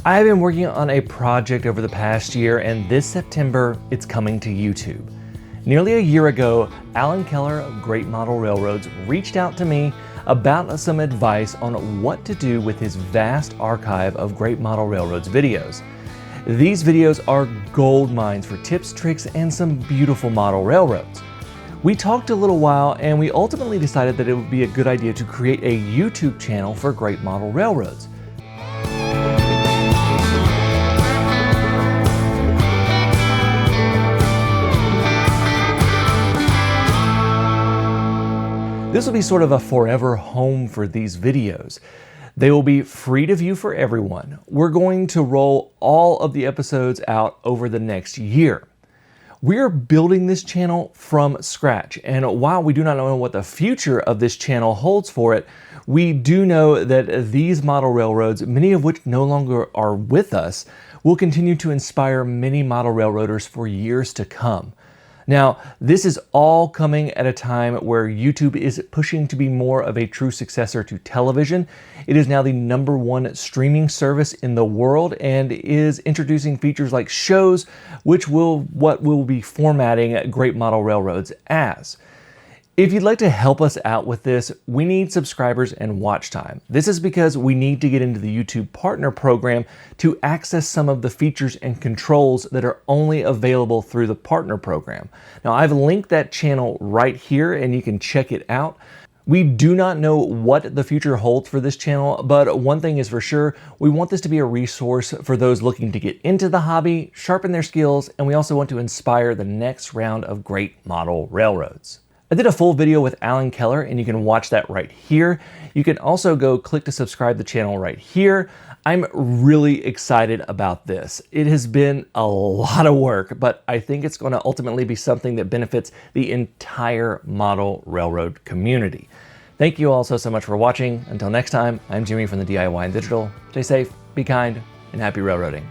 I've been working on a project over the past year, and this September, it's coming to YouTube. Nearly a year ago, Alan Keller of Great Model Railroads reached out to me about some advice on what to do with his vast archive of Great Model Railroads videos. These videos are gold mines for tips, tricks, and some beautiful model railroads. We talked a little while, and we ultimately decided that it would be a good idea to create a YouTube channel for Great Model Railroads. This will be sort of a forever home for these videos. They will be free to view for everyone. We're going to roll all of the episodes out over the next year. We're building this channel from scratch, and while we do not know what the future of this channel holds for it, we do know that these model railroads, many of which no longer are with us, will continue to inspire many model railroaders for years to come. Now, this is all coming at a time where YouTube is pushing to be more of a true successor to television. It is now the #1 streaming service in the world and is introducing features like shows, which will be formatting Great Model Railroads as. If you'd like to help us out with this, we need subscribers and watch time. This is because we need to get into the YouTube Partner Program to access some of the features and controls that are only available through the Partner Program. Now, I've linked that channel right here and you can check it out. We do not know what the future holds for this channel, but one thing is for sure, we want this to be a resource for those looking to get into the hobby, sharpen their skills, and we also want to inspire the next round of Great Model Railroads. I did a full video with Alan Keller, and you can watch that right here. You can also go click to subscribe to the channel right here. I'm really excited about this. It has been a lot of work, but I think it's going to ultimately be something that benefits the entire model railroad community. Thank you all so much for watching. Until next time, I'm Jimmy from the DIY and Digital. Stay safe, be kind, and happy railroading.